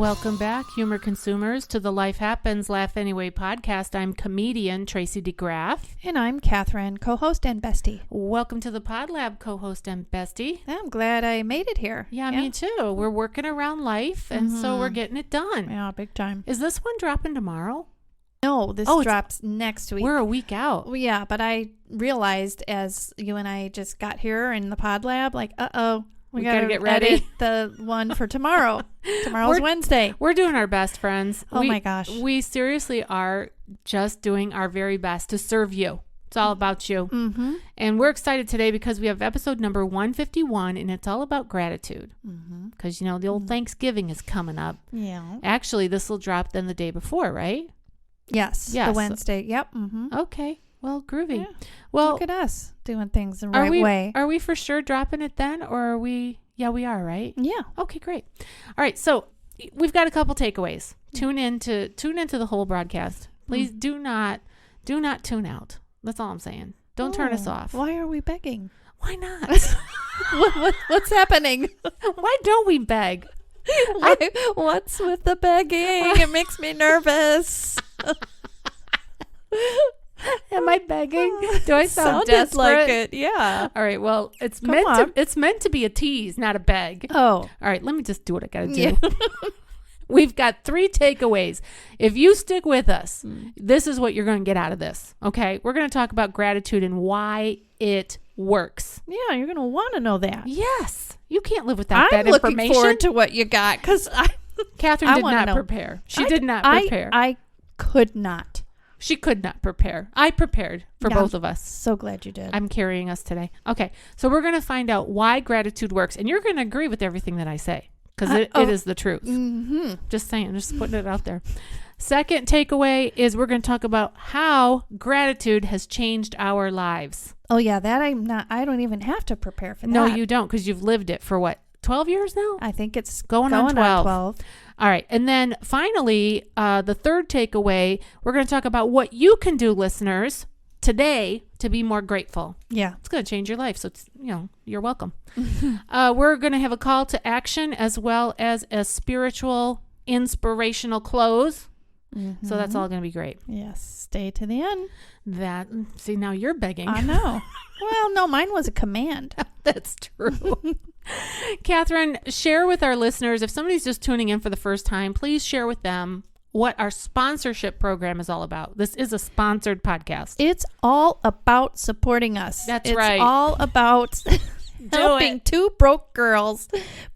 Welcome back, humor consumers, to the Life Happens, Laugh Anyway podcast. I'm comedian Tracy DeGraff. And I'm Cathrine, co-host and bestie. Welcome to the Pod Lab, co-host and bestie. I'm glad I made it here. Yeah, me too. We're working around life, and so we're getting it done. Yeah, big time. Is this one dropping tomorrow? No, this drops next week. We're a week out. Well, yeah, but I realized as you and I just got here in the Pod Lab, like, we gotta get ready. Edit the one for tomorrow. Tomorrow's Wednesday. We're doing our best, friends. My gosh. We seriously are just doing our very best to serve you. It's all about you. Mm-hmm. And we're excited today because we have episode number 151, and it's all about gratitude. Because, the old Thanksgiving is coming up. Yeah. Actually, this will drop then the day before, right? Yes. The Wednesday. Yep. Mm-hmm. Okay. Well, groovy. Yeah. Well, look at us doing things the right way. Are we for sure dropping it then, or are we? Yeah, we are, right? Yeah. Okay, great. All right, so we've got a couple takeaways. Tune into the whole broadcast. Please do not tune out. That's all I'm saying. Don't turn us off. Why are we begging? Why not? What's happening? Why don't we beg? What's with the begging? It makes me nervous. Am I begging? Do I sound desperate? Like it? Yeah. All right. Well, it's meant to be a tease, not a beg. Oh. All right. Let me just do what I got to do. Yeah. We've got 3 takeaways. If you stick with us, this is what you're going to get out of this. Okay. We're going to talk about gratitude and why it works. Yeah. You're going to want to know that. Yes. You can't live without that information. I'm looking forward to what you got because Cathrine did not prepare. She did not prepare. I could not. She could not prepare. I prepared for both of us. So glad you did. I'm carrying us today. Okay. So we're going to find out why gratitude works. And you're going to agree with everything that I say because it is the truth. Mm-hmm. Just saying. Just putting it out there. Second takeaway is we're going to talk about how gratitude has changed our lives. Oh, yeah. That I don't even have to prepare for that. No, you don't because you've lived it for what? 12 years now? I think it's going on 12. All right. And then finally, the third takeaway, we're going to talk about what you can do, listeners, today to be more grateful. Yeah. It's going to change your life. So, it's, you're welcome. We're going to have a call to action as well as a spiritual, inspirational close. Mm-hmm. So that's all going to be great. Yes. Stay to the end. See, now you're begging. I know. Well, no, mine was a command. That's true. Cathrine, share with our listeners, if somebody's just tuning in for the first time, please share with them what our sponsorship program is all about. This is a sponsored podcast. It's all about supporting us. That's right. It's all about helping 2 broke girls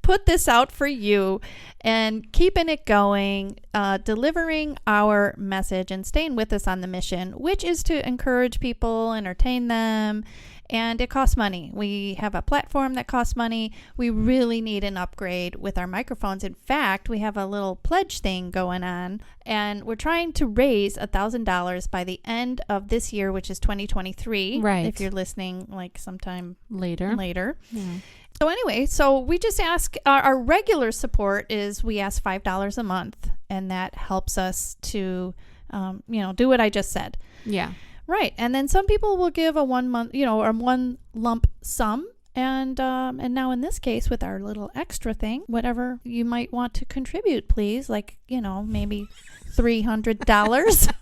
put this out for you and keeping it going, delivering our message and staying with us on the mission, which is to encourage people, entertain them. And it costs money. We have a platform that costs money. We really need an upgrade with our microphones. In fact, we have a little pledge thing going on, and we're trying to raise $1,000 by the end of this year, which is 2023. Right. If you're listening like sometime later. Yeah. So anyway, we just ask, our regular support is we ask $5 a month, and that helps us to, do what I just said. Yeah. Right. And then some people will give a 1 month, or 1 lump sum. And now in this case, with our little extra thing, whatever you might want to contribute, please, like, maybe $300.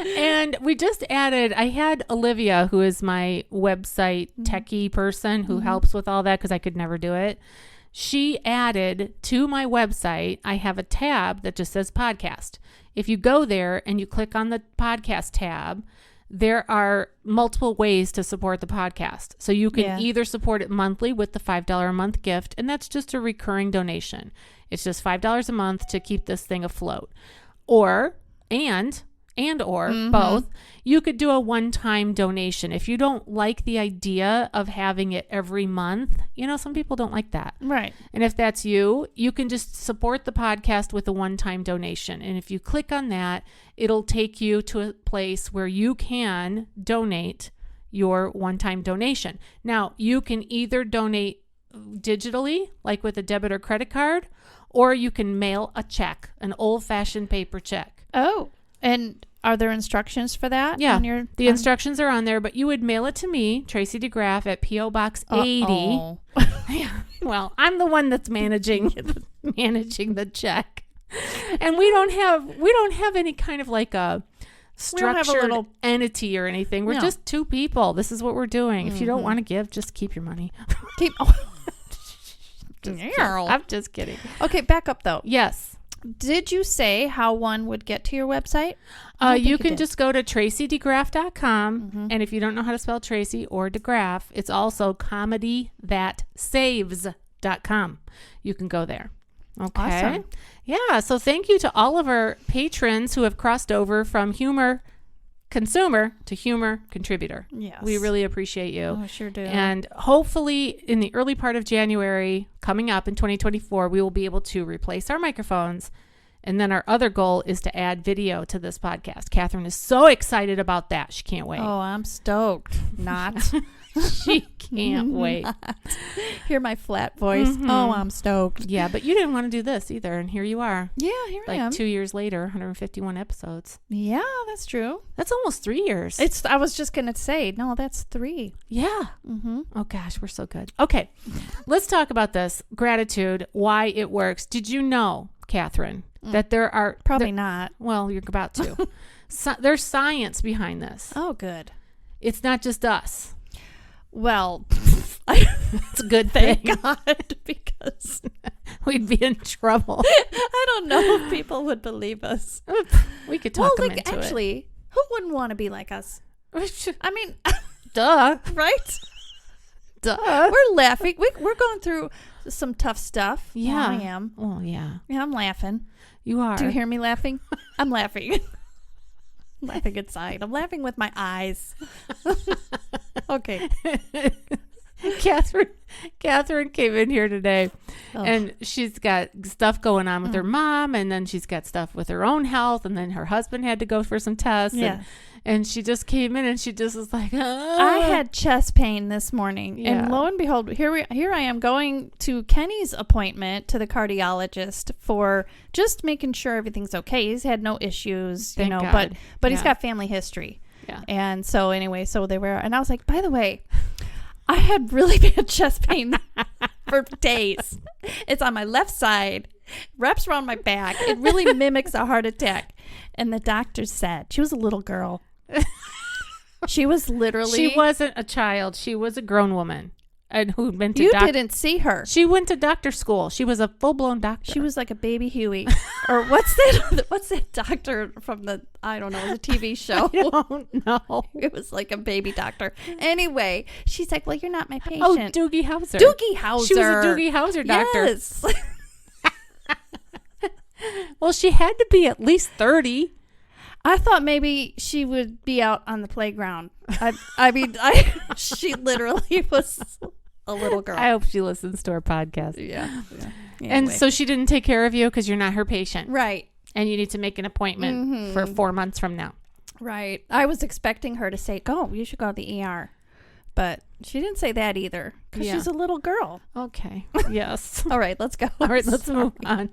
And we just added, I had Olivia, who is my website techie person who helps with all that because I could never do it. She added to my website, I have a tab that just says podcast. If you go there and you click on the podcast tab, there are multiple ways to support the podcast. So you can either support it monthly with the $5 a month gift, and that's just a recurring donation. It's just $5 a month to keep this thing afloat. Or both, you could do a one-time donation. If you don't like the idea of having it every month, some people don't like that. Right. And if that's you can just support the podcast with a one-time donation. And if you click on that, it'll take you to a place where you can donate your one-time donation. Now, you can either donate digitally, like with a debit or credit card, or you can mail a check, an old-fashioned paper check. Oh, and are there instructions for that? Yeah, the instructions are on there, but you would mail it to me, Tracy DeGraff, at P.O. Box 80. Yeah. Well, I'm the one that's managing managing the check. And we don't have any kind of like a structured entity or anything. We're just two people. This is what we're doing. If you don't want to give, just keep your money. I'm just kidding. Okay, back up though. Yes. Did you say how one would get to your website? You can just go to tracydegraff.com. And if you don't know how to spell Tracy or DeGraff, it's also comedythatsaves.com. You can go there. Okay. Awesome. Yeah. So thank you to all of our patrons who have crossed over from humor consumer to humor contributor. Yes. We really appreciate you. Oh, sure do. And hopefully in the early part of January, coming up in 2024, we will be able to replace our microphones. And then our other goal is to add video to this podcast. Cathrine is so excited about that. She can't wait. Oh, I'm stoked. Not. She can't wait. Hear my flat voice. Oh, I'm stoked. Yeah, but you didn't want to do this either. And here you are. Yeah, here I am. Like 2 years later, 151 episodes. Yeah, that's true. That's almost 3 years. I was just going to say, no, that's 3. Yeah. Oh, gosh, we're so good. Okay, let's talk about this. Gratitude, why it works. Did you know, Cathrine, that there are... Probably not. Well, you're about to. There's science behind this. Oh, good. It's not just us. Well, it's a good thing. Thank God, because we'd be in trouble. I don't know if people would believe us. We could talk them into actually, who wouldn't want to be like us? I mean, duh. Right? Duh. We're laughing. We're going through some tough stuff. Yeah. I am. Oh, yeah. Yeah, I'm laughing. You are. Do you hear me laughing? I'm laughing. I'm laughing inside. I'm laughing with my eyes. Okay. Cathrine came in here today and she's got stuff going on with her mom, and then she's got stuff with her own health, and then her husband had to go for some tests. Yeah. And she just came in and she just was like, I had chest pain this morning, and lo and behold, here I am going to Kenny's appointment to the cardiologist for just making sure everything's okay. He's had no issues, Thank God. but he's got family history. Yeah. And so anyway, they were, and I was like, by the way, I had really bad chest pain for days. It's on my left side, wraps around my back. It really mimics a heart attack. And the doctor said, she was a little girl. She was literally... She wasn't a child. She was a grown woman. And who went to You didn't see her. She went to doctor school. She was a full-blown doctor. She was like a baby Huey. Or what's that doctor from the, I don't know, it was a TV show. I don't know. It was like a baby doctor. Anyway, she's like, well, you're not my patient. Oh, Doogie Howser. Doogie Howser. She was a Doogie Howser doctor. Yes. Well, she had to be at least 30. I thought maybe she would be out on the playground. She literally was a little girl. I hope she listens to our podcast. Yeah. Anyway. And so she didn't take care of you because you're not her patient. Right. And you need to make an appointment for 4 months from now. Right. I was expecting her to say, you should go to the ER. But she didn't say that either because she's a little girl. Okay. Yes. All right, let's go. All right, let's move on.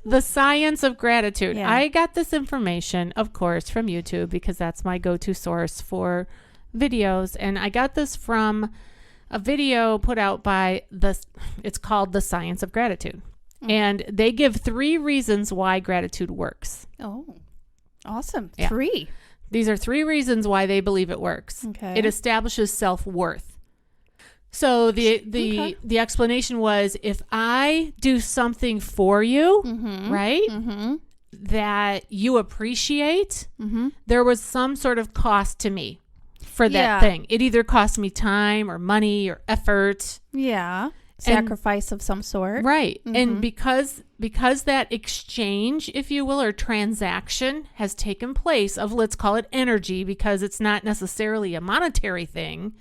The science of gratitude. Yeah. I got this information, of course, from YouTube because that's my go-to source for videos. And I got this from a video put out by it's called The Science of Gratitude. And they give 3 reasons why gratitude works. Oh, awesome. Yeah. 3. These are 3 reasons why they believe it works. Okay. It establishes self-worth. So the explanation was, if I do something for you, right, that you appreciate, there was some sort of cost to me for that thing. It either cost me time or money or effort. Yeah. Sacrifice of some sort. Right. And because that exchange, if you will, or transaction has taken place of, let's call it energy, because it's not necessarily a monetary thing.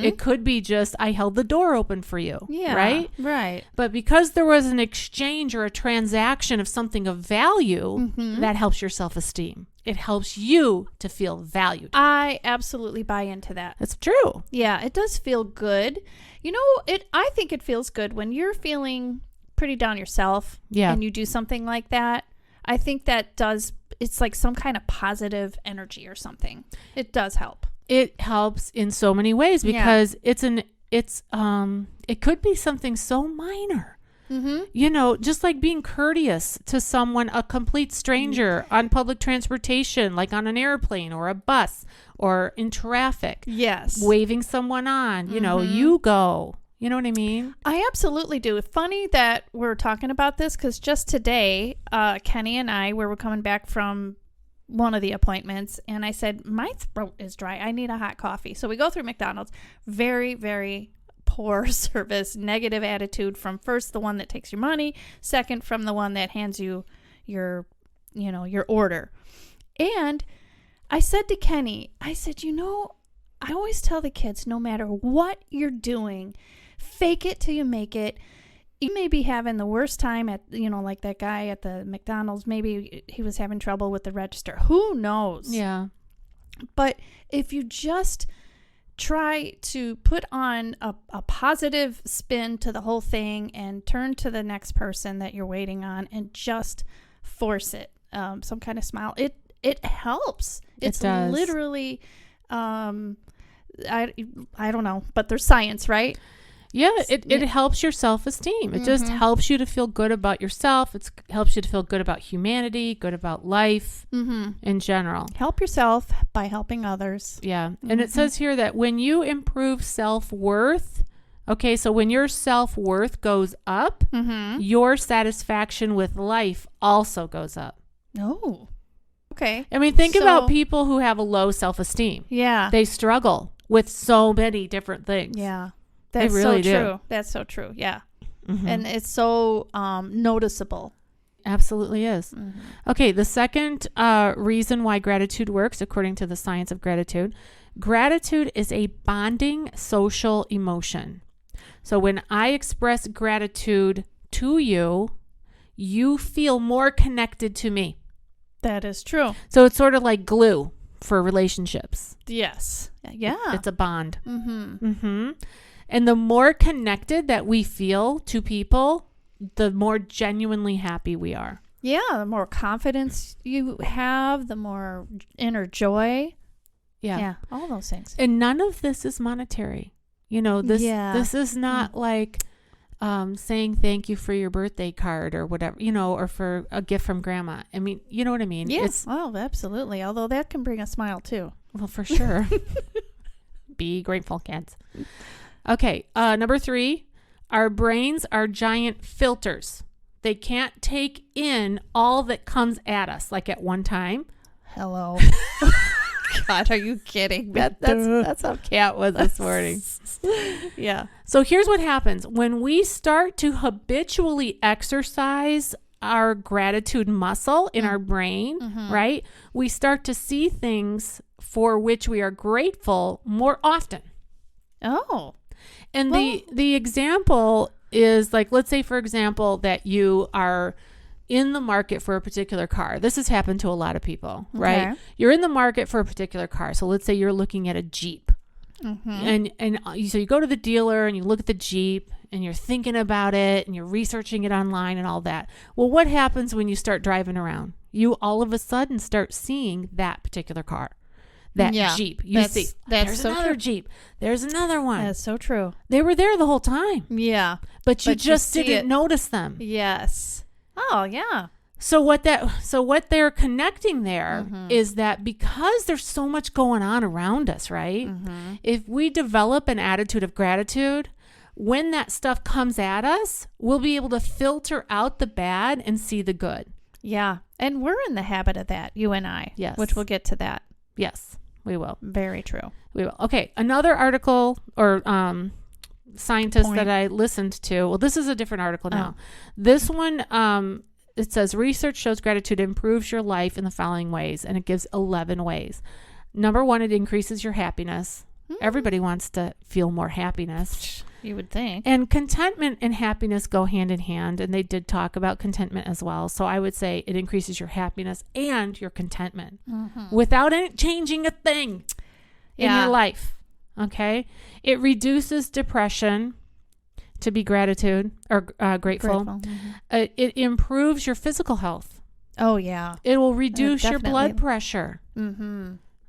It could be just, I held the door open for you. Yeah. Right? Right. But because there was an exchange or a transaction of something of value, that helps your self-esteem. It helps you to feel valued. I absolutely buy into that. That's true. Yeah, it does feel good. You know, I think it feels good when you're feeling pretty down yourself and you do something like that. I think that it's like some kind of positive energy or something. It does help. It helps in so many ways because it could be something so minor. Just like being courteous to someone, a complete stranger on public transportation, like on an airplane or a bus or in traffic. Yes. Waving someone on, you go. You know what I mean? I absolutely do. Funny that we're talking about this because just today, Kenny and I, we were coming back from one of the appointments, and I said, my throat is dry. I need a hot coffee. So we go through McDonald's. Very, very poor service, negative attitude from first the one that takes your money, second from the one that hands you your order. And I said to Kenny, I said, I always tell the kids, no matter what you're doing, fake it till you make it. You may be having the worst time at, like that guy at the McDonald's. Maybe he was having trouble with the register. Who knows? Yeah. But if you just try to put on a positive spin to the whole thing and turn to the next person that you're waiting on and just force it, some kind of smile, it helps. It's literally, I don't know, but there's science, right? Yeah, it helps your self-esteem. It just helps you to feel good about yourself. It helps you to feel good about humanity, good about life in general. Help yourself by helping others. Yeah. And it says here that when you improve self-worth, okay, so when your self-worth goes up, your satisfaction with life also goes up. Oh, okay. I mean, think about people who have a low self-esteem. Yeah. They struggle with so many different things. Yeah. That's really so true. That's so true. Yeah. And it's so noticeable. Absolutely is. Okay. The second reason why gratitude works, according to the science of gratitude is a bonding social emotion. So when I express gratitude to you, you feel more connected to me. That is true. So it's sort of like glue for relationships. Yes. Yeah. It's a bond. And the more connected that we feel to people, the more genuinely happy we are. Yeah, the more confidence you have, the more inner joy. Yeah, all those things. And none of this is monetary. This is not like saying thank you for your birthday card or whatever, or for a gift from grandma. I mean, you know what I mean? Yes. Oh, absolutely. Although that can bring a smile too. Well, for sure. Be grateful, kids. Okay, number 3, our brains are giant filters. They can't take in all that comes at us, like at one time. Hello. God, are you kidding me? That's how Kat was this morning. Yeah. So here's what happens. When we start to habitually exercise our gratitude muscle in our brain, right? We start to see things for which we are grateful more often. Oh. And the example is like, let's say, for example, that you are in the market for a particular car. This has happened to a lot of people, right? Okay. You're in the market for a particular car. So let's say you're looking at a Jeep. And so you go to the dealer and you look at the Jeep and you're thinking about it and you're researching it online and all that. Well, what happens when you start driving around? You all of a sudden start seeing that particular car. That Jeep. There's so another true. Jeep. There's another one. That's so true. They were there the whole time. Yeah. But you just didn't notice them. Yes. Oh, yeah. So what they're connecting there is that because there's so much going on around us, right? If we develop an attitude of gratitude, when that stuff comes at us, we'll be able to filter out the bad and see the good. Yeah. And we're in the habit of that, you and I. Yes. Which we'll get to that. Yes. We will. Very true. We will. Okay. Another article or scientist that I listened to. Well, this is a different article now. This one, it says research shows gratitude improves your life in the following ways, and it gives 11 ways. Number 1, it increases your happiness. Everybody wants to feel more happiness. You would think. And contentment and happiness go hand in hand, and they did talk about contentment as well. So I would say it increases your happiness and your contentment without changing a thing in your life. Okay? It reduces depression to be gratitude or grateful. It improves your physical health. Oh, yeah. It will reduce your blood pressure.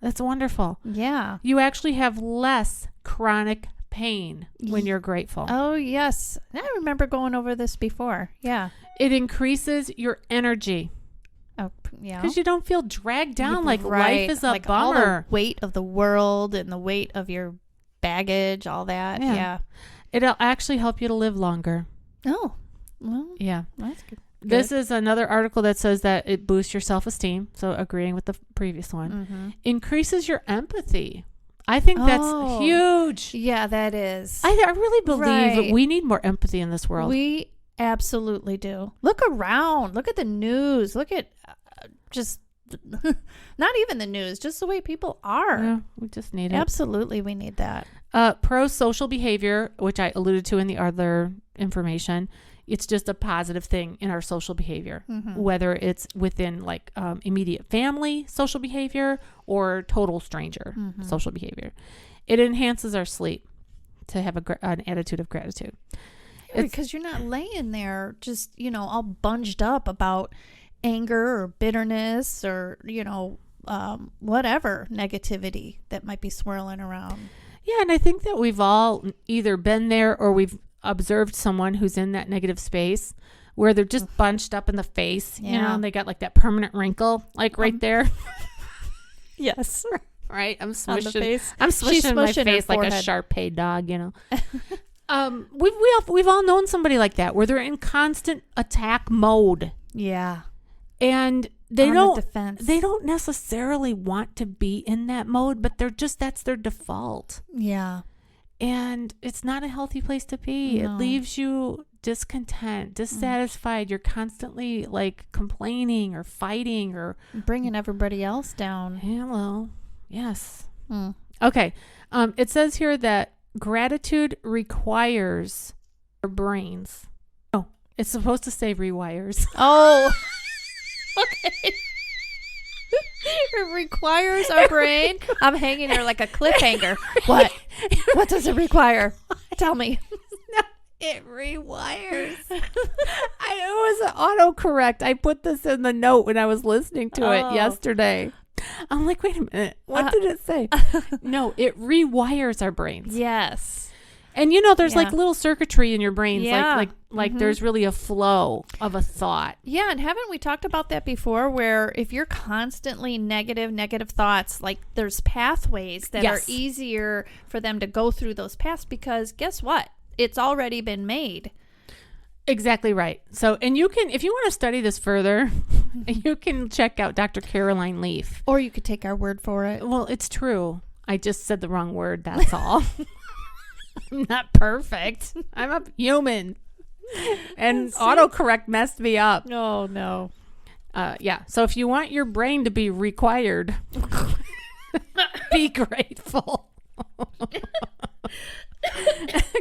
That's wonderful. Yeah. You actually have less chronic pain when you're grateful. Oh, yes. I remember going over this before. Yeah. It increases your energy. Oh, yeah. Because you don't feel dragged down like life is a like bummer. All the weight of the world and the weight of your baggage, all that. Yeah. It'll actually help you to live longer. Oh, well. Yeah. That's good. This is another article that says that it boosts your self-esteem. So agreeing with the previous one. Mm-hmm. Increases your empathy. I think that's huge. Yeah, that is. I really believe that we need more empathy in this world. We absolutely do. Look around. Look at the news. Look at just not even the news, just the way people are. Yeah, we just need it. Absolutely, we need that. Pro-social behavior, which I alluded to in the other information. It's just a positive thing in our social behavior, whether it's within like immediate family social behavior or total stranger social behavior. It enhances our sleep to have an attitude of gratitude. Because you're not laying there just, all bunged up about anger or bitterness or, whatever negativity that might be swirling around. Yeah, and I think that we've all either been there or we've observed someone who's in that negative space where they're just bunched up in the face, and they got like that permanent wrinkle like right there. Yes. Right? I'm On the swishing face. I'm swishing my smushing her face like a forehead. Shar-Pei dog, We've all known somebody like that where they're in constant attack mode. Yeah. And they Armored defense. they don't necessarily want to be in that mode, but that's their default. Yeah. And it's not a healthy place to be. No. It leaves you discontent, dissatisfied. You're constantly like complaining or fighting or bringing everybody else down. Yeah, well, yes. Okay. It says here that gratitude requires our brains. Oh, it's supposed to say rewires. Oh. Okay. It requires our brain. I'm hanging there like a cliffhanger. What? What does it require? Tell me. No, it rewires. It was autocorrect. I put this in the note when I was listening to it yesterday. I'm like, wait a minute. What did it say? No, it rewires our brains. Yes. And there's like little circuitry in your brains. Yeah. Like there's really a flow of a thought. Yeah, and haven't we talked about that before where if you're constantly negative thoughts, like there's pathways that are easier for them to go through those paths because guess what? It's already been made. Exactly right. So, and you can, if you want to study this further, you can check out Dr. Caroline Leaf. Or you could take our word for it. Well, it's true. I just said the wrong word. That's all. I'm not perfect. I'm a human. And autocorrect messed me up. Oh, no. Yeah. So if you want your brain to be required, be grateful.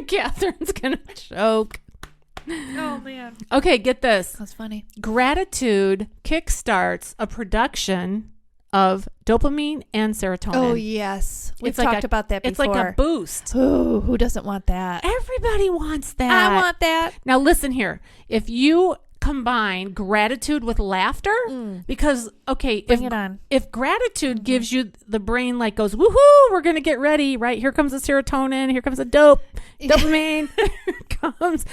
Catherine's going to choke. Oh, man. Okay, get this. That's funny. Gratitude kickstarts a production of dopamine and serotonin. Oh, yes. We've It's like talked about that before. It's like a boost. Ooh, who doesn't want that? Everybody wants that. I want that. Now, listen here. If you combine gratitude with laughter, because, okay, Bring it on. If gratitude gives you the brain like goes, woohoo, we're going to get ready, right? Here comes the serotonin. Here comes the dopamine. Here it comes.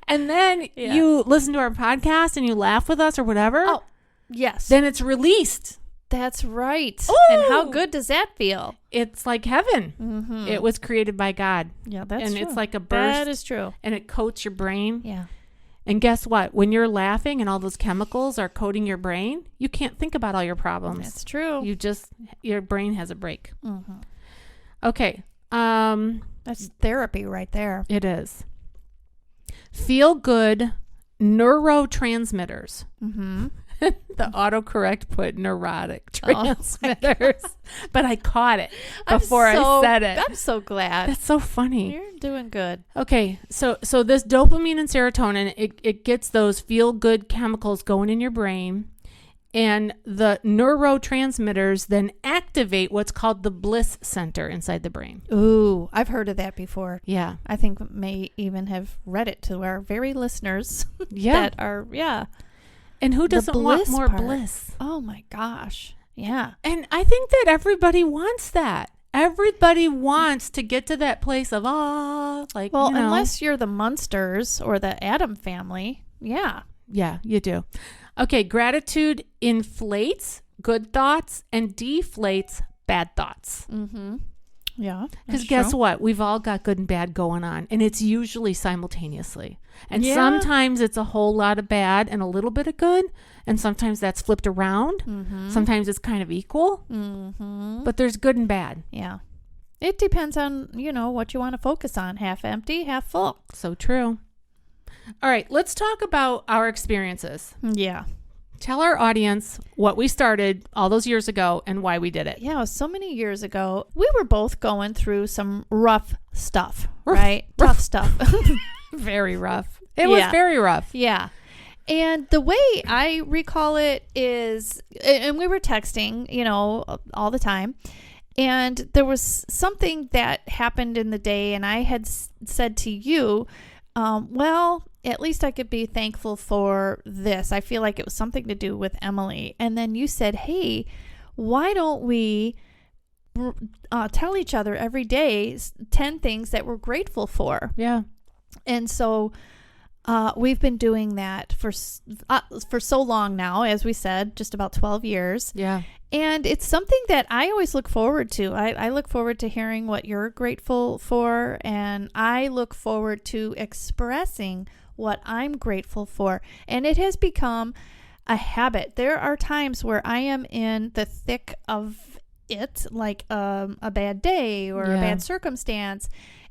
And then you listen to our podcast and you laugh with us or whatever. Oh, yes. Then it's released. That's right. Ooh. And how good does that feel? It's like heaven. Mm-hmm. It was created by God. Yeah, that's and true. it's like a burst. That is true. And it coats your brain. Yeah. And guess what? When you're laughing and all those chemicals are coating your brain, you can't think about all your problems. That's true. Your brain has a break. Mm-hmm. Okay. That's therapy right there. It is. Feel good neurotransmitters. Mm-hmm. The autocorrect put neurotic transmitters, but I caught it before I said it. I'm so glad. That's so funny. You're doing good. Okay, so this dopamine and serotonin, it gets those feel-good chemicals going in your brain, and the neurotransmitters then activate what's called the bliss center inside the brain. Ooh, I've heard of that before. Yeah. I think may even have read it to our very listeners. Yeah. That are, And who doesn't want more part. bliss? Oh my gosh. Yeah. And I think that everybody wants that. Everybody wants to get to that place of, like, well, you know. unless you're the Munsters or the Adam family. Yeah. Yeah, you do. Okay, gratitude inflates good thoughts and deflates bad thoughts. Mm-hmm. Yeah. Because guess what? We've all got good and bad going on, and it's usually simultaneously. And sometimes it's a whole lot of bad and a little bit of good, and sometimes that's flipped around. Mm-hmm. Sometimes it's kind of equal, but there's good and bad. Yeah. It depends on, what you want to focus on. Half empty, half full. So true. All right, let's talk about our experiences. Yeah. Tell our audience what we started all those years ago and why we did it. Yeah, so many years ago, we were both going through some rough stuff, right? Tough stuff. Very rough. It was very rough. Yeah. And the way I recall it is, and we were texting, all the time. And there was something that happened in the day, and I had said to you, well, at least I could be thankful for this. I feel like it was something to do with Emily. And then you said, hey, why don't we tell each other every day 10 things that we're grateful for? Yeah. And so we've been doing that for so long now, as we said, just about 12 years. Yeah. And it's something that I always look forward to. I look forward to hearing what you're grateful for, and I look forward to expressing what I'm grateful for. And it has become a habit. There are times where I am in the thick of it, like a bad day or a bad circumstance,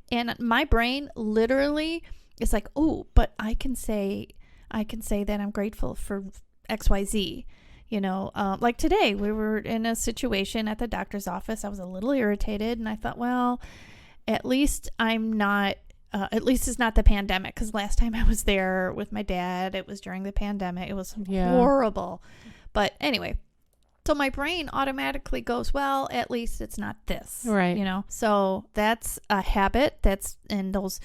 and my brain literally is like, oh, but I can say that I'm grateful for XYZ. Like today, we were in a situation at the doctor's office. I was a little irritated, and I thought, well, at least I'm not, at least it's not the pandemic. Because last time I was there with my dad, it was during the pandemic. It was horrible. But anyway, so my brain automatically goes, well, at least it's not this. Right. So that's a habit that's in those,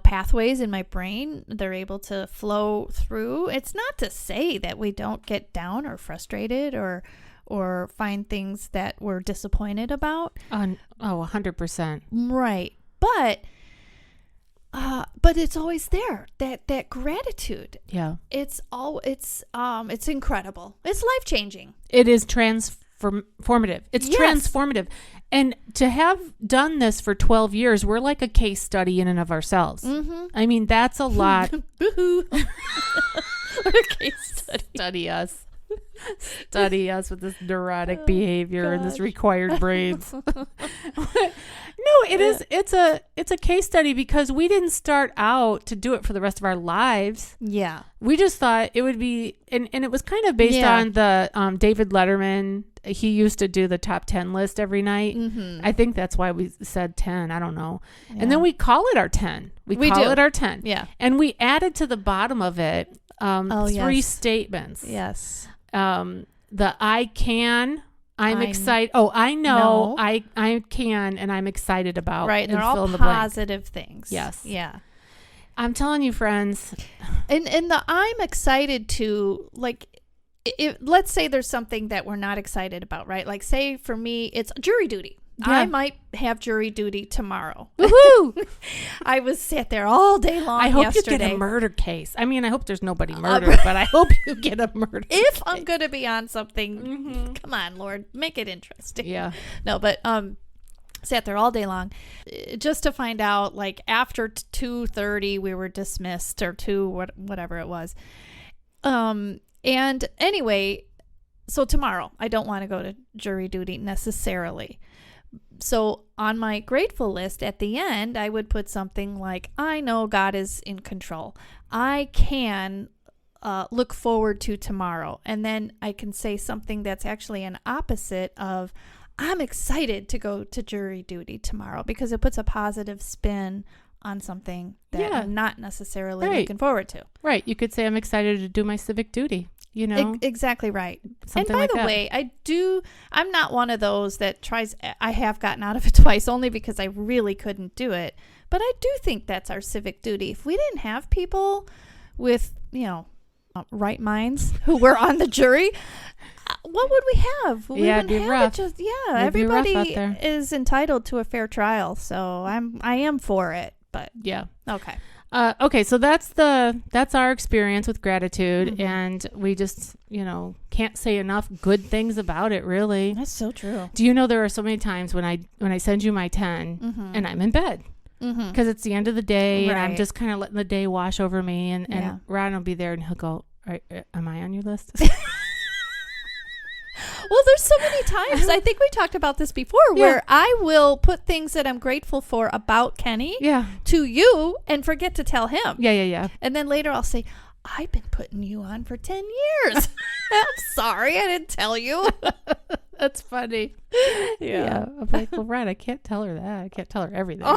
pathways in my brain. They're able to flow through. It's not to say that we don't get down or frustrated or find things that we're disappointed about. 100%. Right. But it's always there. That gratitude. Yeah. It's incredible. It's life-changing. It is transformative. It's transformative. And to have done this for 12 years, we're like a case study in and of ourselves. Mm-hmm. I mean, that's a lot. Woohoo. What a case study. Study us. Study us with this neurotic behavior and this required brains. No, it is. It's a case study because we didn't start out to do it for the rest of our lives. Yeah. We just thought it would be, and it was kind of based on the David Letterman. He used to do the top 10 list every night. Mm-hmm. I think that's why we said 10. I don't know. Yeah. And then we call it our 10. We call it our 10. Yeah. And we added to the bottom of it 3 statements. Yes. The I can. I'm excited. Oh, I know. I can, and I'm excited about. Right, and they're all positive things. Yes. Yeah. I'm telling you, friends. And the I'm excited to, like, let's say there's something that we're not excited about, right? Like, say for me, it's jury duty. Yeah. I might have jury duty tomorrow. Woohoo! I sat there all day long. I hope you get a murder case. I mean, I hope there's nobody murdered, but I hope you get a murder if case. I'm going to be on something, come on, Lord, make it interesting. Yeah. No, but sat there all day long just to find out, like, after 2:30 we were dismissed, or whatever it was. And anyway, so tomorrow I don't want to go to jury duty necessarily. So on my grateful list at the end, I would put something like, I know God is in control. I can look forward to tomorrow. And then I can say something that's actually an opposite of, I'm excited to go to jury duty tomorrow, because it puts a positive spin on something that I'm not necessarily looking forward to. Right. You could say, I'm excited to do my civic duty. Exactly right. Something and by like the that. way, I'm not one of those that tries. I have gotten out of it twice, only because I really couldn't do it. But I do think that's our civic duty. If we didn't have people with, right minds who were on the jury, what would we have? We it'd wouldn't be have rough. it It'd be rough out everybody there. is entitled to a fair trial, so I am for it. But Yeah. okay. Okay, so that's our experience with gratitude, Mm-hmm. and we just, can't say enough good things about it, really. That's so true. Do you know there are so many times when I send you my 10 and I'm in bed because it's the end of the day and I'm Right. just kind of letting the day wash over me, and Yeah. Ron will be there and he'll go, am I on your list? Well, there's so many times. I think we talked about this before, where I will put things that I'm grateful for about Kenny Yeah. to you and forget to tell him. Yeah. And then later I'll say, I've been putting you on for 10 years. I'm sorry, I didn't tell you. That's funny. Yeah. I'm like, well, Ron, I can't tell her that. I can't tell her everything.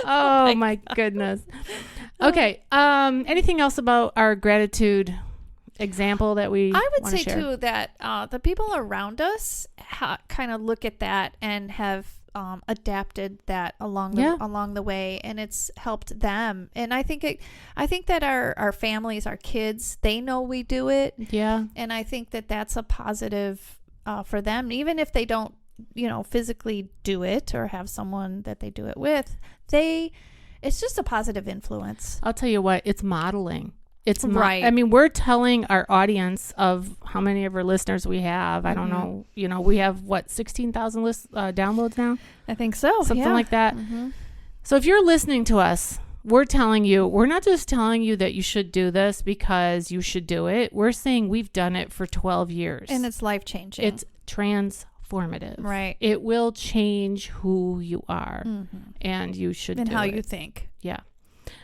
Oh my goodness. Okay. Anything else about our gratitude example that we I would wanna say share? too that the people around us kind of look at that and have adapted that along the way, and it's helped them. And I think that our families, our kids, they know we do it. Yeah. And I think that that's a positive for them, even if they don't physically do it or have someone that they do it with. It's just a positive influence. I'll tell you what, it's modeling. It's right. I mean, we're telling our audience of how many of our listeners we have. I don't know. We have 16,000 downloads now. I think so. Something like that. Mm-hmm. So if you're listening to us, we're not just telling you that you should do this because you should do it. We're saying we've done it for 12 years. And it's life-changing. It's transformative. Right. It will change who you are. And you should and do how it. you think. Yeah.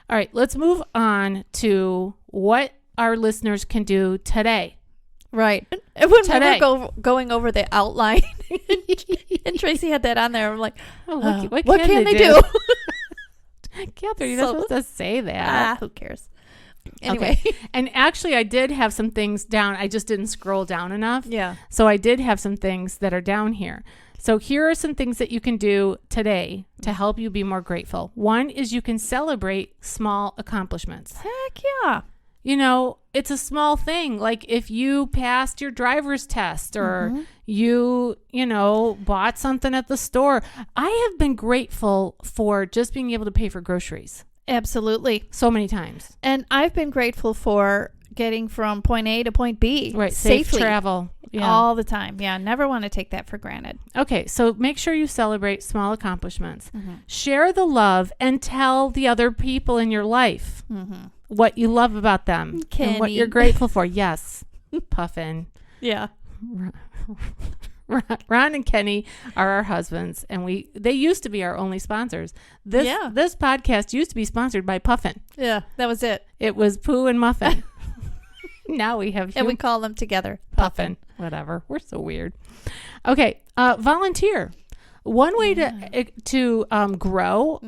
All right, let's move on to what our listeners can do today. Right. And when Today. we were going over the outline, and Tracy had that on there, I'm like, what can they do? Cathrine, you're not supposed to say that. Who cares? Anyway. Okay. And actually, I did have some things down. I just didn't scroll down enough. Yeah. So I did have some things that are down here. So here are some things that you can do today to help you be more grateful. One is you can celebrate small accomplishments. Heck yeah. It's a small thing. Like if you passed your driver's test or you bought something at the store. I have been grateful for just being able to pay for groceries. Absolutely. So many times. And I've been grateful for getting from point A to point B. Right. Safely. Safe travel. Yeah. All the time. Yeah. Never want to take that for granted. Okay. So make sure you celebrate small accomplishments. Share the love and tell the other people in your life what you love about them and what you're grateful for. Yes. Puffin. Yeah. Ron and Kenny are our husbands, and they used to be our only sponsors. This podcast used to be sponsored by Puffin. Yeah. That was it. It was Pooh and Muffin. Now we have And we call them together. Puffin. Whatever. We're so weird. Okay. Volunteer. One way to grow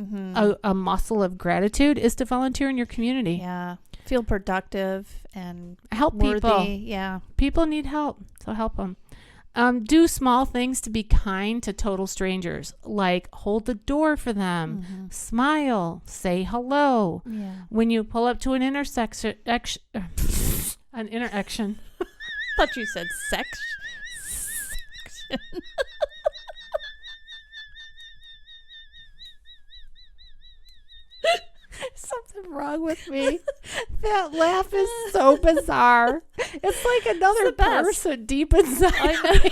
a muscle of gratitude is to volunteer in your community. Yeah. Feel productive and help worthy. people. Yeah. People need help, so help them. Do small things to be kind to total strangers, like hold the door for them, smile, say hello. Yeah. When you pull up to an intersection. Thought you said sex. Something wrong with me. That laugh is so bizarre. It's like another person deep inside. I know.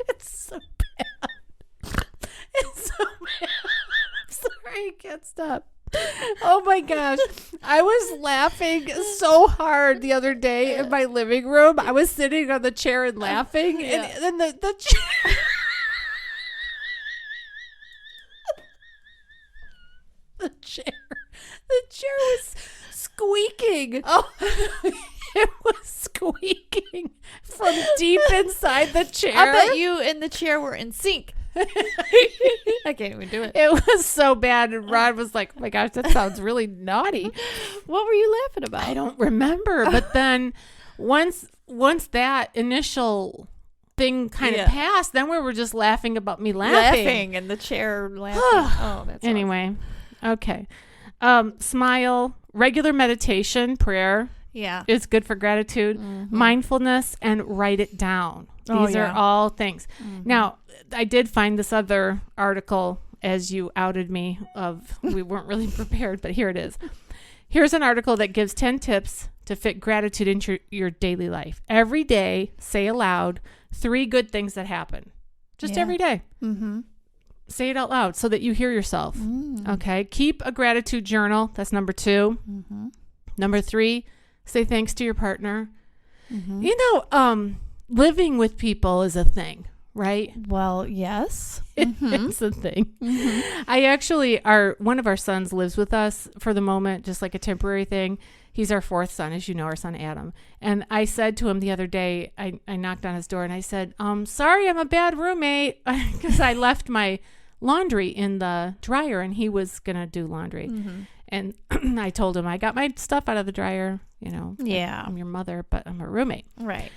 It's so bad. It's so bad. I'm sorry, I can't stop. Oh my gosh. I was laughing so hard the other day in my living room. I was sitting on the chair and laughing. And then the chair... The chair was squeaking. Oh, it was squeaking from deep inside the chair. I bet you and the chair were in sync. I can't even do it. It was so bad. And Rod was like, oh my gosh, that sounds really naughty. What were you laughing about? I don't remember. But then once that initial thing kind of passed, then we were just laughing about me laughing. And the chair laughing. Oh, that's anyway. Okay. Smile, regular meditation, prayer. Yeah. Is good for gratitude, mindfulness, and write it down. These are all things. Now, I did find this other article as you outed me of we weren't really prepared, but here it is. Here's an article that gives 10 tips to fit gratitude into your daily life. Every day, say aloud 3 good things that happen. Just every day. Say it out loud so that you hear yourself. Okay. Keep a gratitude journal. That's number 2. Number 3, say thanks to your partner. You know, living with people is a thing, right? Well, yes. It's a thing. I actually, one of our sons lives with us for the moment, just like a temporary thing. He's our 4th son, as you know, our son Adam. And I said to him the other day, I knocked on his door and I said, sorry, I'm a bad roommate, because I left my laundry in the dryer and he was going to do laundry. And I told him, I got my stuff out of the dryer, you know. Yeah. I'm your mother, but I'm a roommate. Right.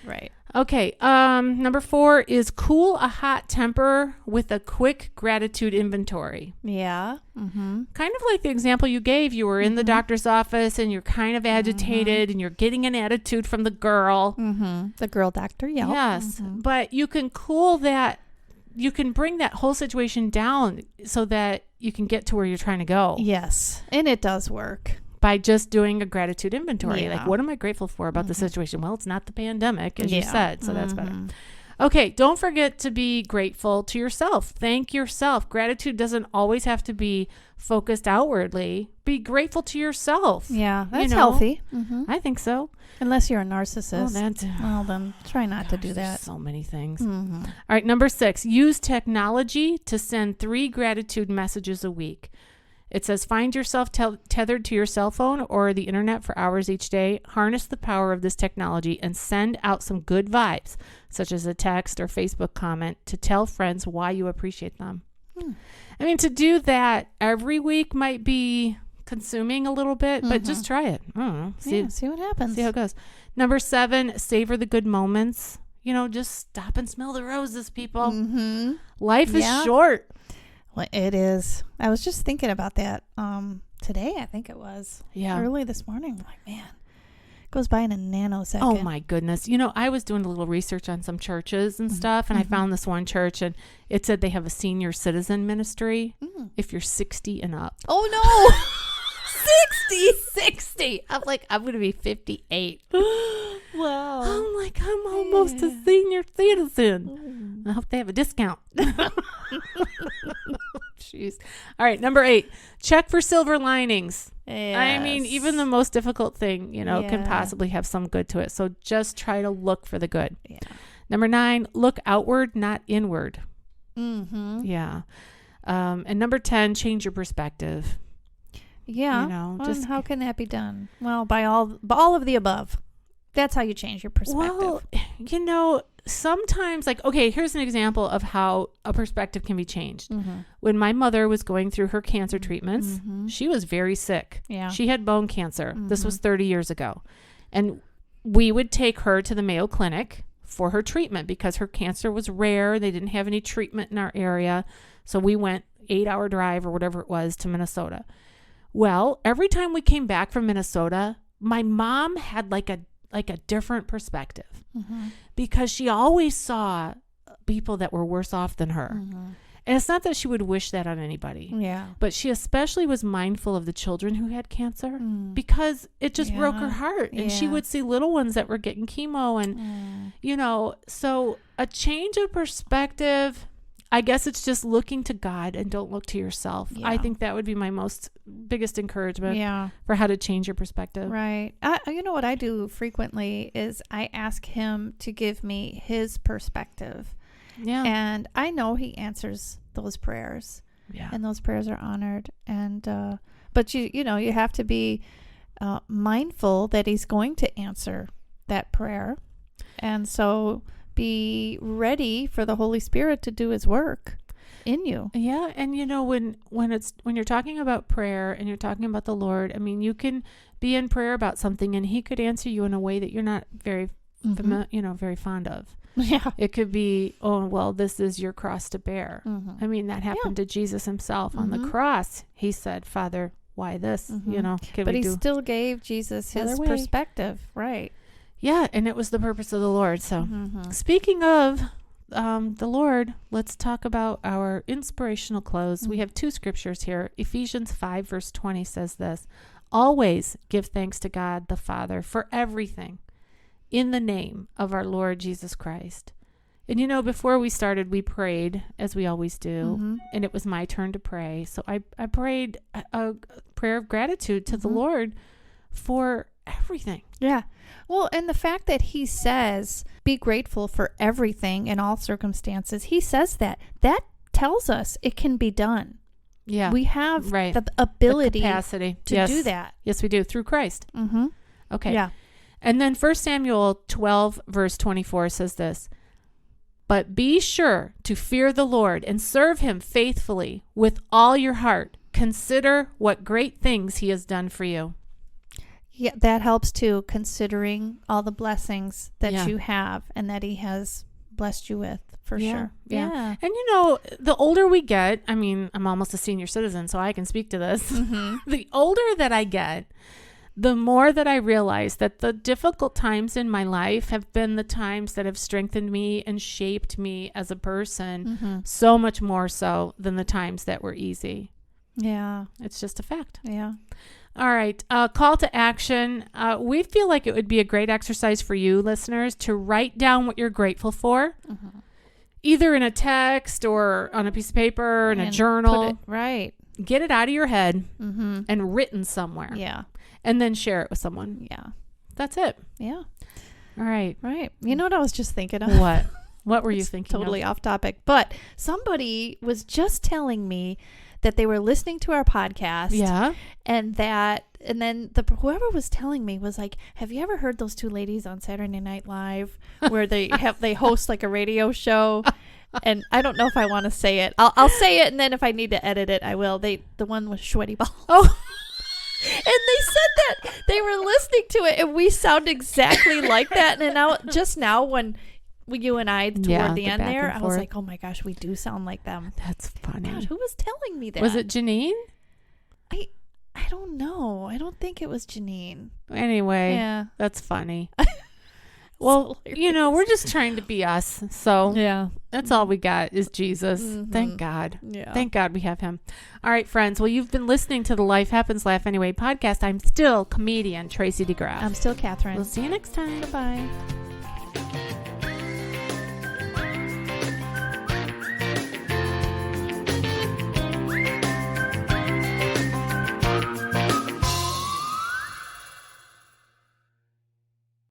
Okay. Number 4 is cool a hot temper with a quick gratitude inventory. Yeah. Kind of like the example you gave. You were in the doctor's office and you're kind of agitated and you're getting an attitude from the girl. The girl doctor. Yeah. Yes. But you can cool that. You can bring that whole situation down so that you can get to where you're trying to go. Yes. And it does work. By just doing a gratitude inventory. Like, what am I grateful for about the situation? Well, it's not the pandemic, as you said, so that's better. Okay, don't forget to be grateful to yourself. Thank yourself. Gratitude doesn't always have to be focused outwardly. Be grateful to yourself. Yeah, that's healthy. I think so. Unless you're a narcissist. Well, then try not to do that. So many things. All right, number 6, use technology to send 3 gratitude messages a week. It says, find yourself tethered to your cell phone or the internet for hours each day. Harness the power of this technology and send out some good vibes, such as a text or Facebook comment, to tell friends why you appreciate them. I mean, to do that every week might be consuming a little bit, but just try it. I don't know. See what happens. See how it goes. Number 7, savor the good moments. You know, just stop and smell the roses, people. Life is short. Well, it is. I was just thinking about that today, I think it was. Yeah. Early this morning. I'm like, man, it goes by in a nanosecond. Oh, my goodness. You know, I was doing a little research on some churches and stuff, and I found this one church, and it said they have a senior citizen ministry if you're 60 and up. Oh, no. 60. I'm like, I'm going to be 58. Wow. I'm like, I'm almost a senior citizen. I hope they have a discount. Jeez. All right. Number 8, check for silver linings. Yes. I mean, even the most difficult thing, you know, can possibly have some good to it. So just try to look for the good. Yeah. Number 9, look outward, not inward. Yeah. And number 10, change your perspective. Yeah. You know, well, how can that be done? Well, by all of the above. That's how you change your perspective. Well, you know, sometimes, like, okay, here's an example of how a perspective can be changed. When my mother was going through her cancer treatments, she was very sick. Yeah. She had bone cancer. This was 30 years ago. And we would take her to the Mayo Clinic for her treatment because her cancer was rare. They didn't have any treatment in our area. So we went 8-hour drive or whatever it was to Minnesota. Well, every time we came back from Minnesota, my mom had like a different perspective because she always saw people that were worse off than her. And it's not that she would wish that on anybody. Yeah. But she especially was mindful of the children who had cancer because it just broke her heart. And she would see little ones that were getting chemo and, you know, so a change of perspective, I guess it's just looking to God and don't look to yourself. Yeah. I think that would be my biggest encouragement for how to change your perspective. Right. You know what I do frequently is I ask him to give me his perspective. Yeah. And I know he answers those prayers. Yeah. And those prayers are honored. And but you know, you have to be mindful that he's going to answer that prayer. And so be ready for the Holy Spirit to do his work in you. Yeah. And you know, when you're talking about prayer and you're talking about the Lord, I mean, you can be in prayer about something and he could answer you in a way that you're not very very fond of. Yeah. It could be, oh, well, this is your cross to bear. I mean, that happened to Jesus himself on the cross. He said, Father, why this, you know, but he still gave Jesus his perspective. Right. Yeah. And it was the purpose of the Lord. So speaking of the Lord, let's talk about our inspirational close. We have 2 scriptures here. Ephesians 5 verse 20 says this: always give thanks to God the Father for everything in the name of our Lord Jesus Christ. And you know, before we started, we prayed, as we always do, and it was my turn to pray. So I prayed a prayer of gratitude to the Lord for everything. Yeah. Well, and the fact that he says, be grateful for everything in all circumstances, he says that tells us it can be done. Yeah. We have the ability, the capacity to do that. Yes, we do, through Christ. Okay. Yeah. And then 1 Samuel 12 verse 24 says this: but be sure to fear the Lord and serve him faithfully with all your heart. Consider what great things he has done for you. Yeah, that helps too, considering all the blessings that you have and that he has blessed you with, for sure. Yeah. And you know, the older we get, I mean, I'm almost a senior citizen, so I can speak to this. The older that I get, the more that I realize that the difficult times in my life have been the times that have strengthened me and shaped me as a person, so much more so than the times that were easy. Yeah. It's just a fact. Yeah. All right. Call to action. We feel like it would be a great exercise for you, listeners, to write down what you're grateful for, either in a text or on a piece of paper, in a journal. Get it out of your head and written somewhere. Yeah. And then share it with someone. Yeah. That's it. Yeah. All right. Right. You know what I was just thinking of? What? What were you thinking totally of? Off topic. But somebody was just telling me that they were listening to our podcast. Yeah. And then whoever was telling me was like, have you ever heard those 2 ladies on Saturday Night Live where they host like a radio show? And I don't know if I want to say it. I'll say it, and then if I need to edit it, I will. The one with sweaty balls. Oh. And they said that they were listening to it, and we sound exactly like that. And now, just now, when you and I toward the end there, I was like, "Oh my gosh, we do sound like them." That's funny. God, who was telling me that? Was it Janine? I don't know. I don't think it was Janine. Anyway, that's funny. Well, you know, we're just trying to be us. So that's all we got is Jesus. Thank God. Yeah. Thank God we have him. All right, friends. Well, you've been listening to the Life Happens, Laugh Anyway podcast. I'm still comedian Tracy DeGraff. I'm still Cathrine. We'll see you next time. Bye-bye.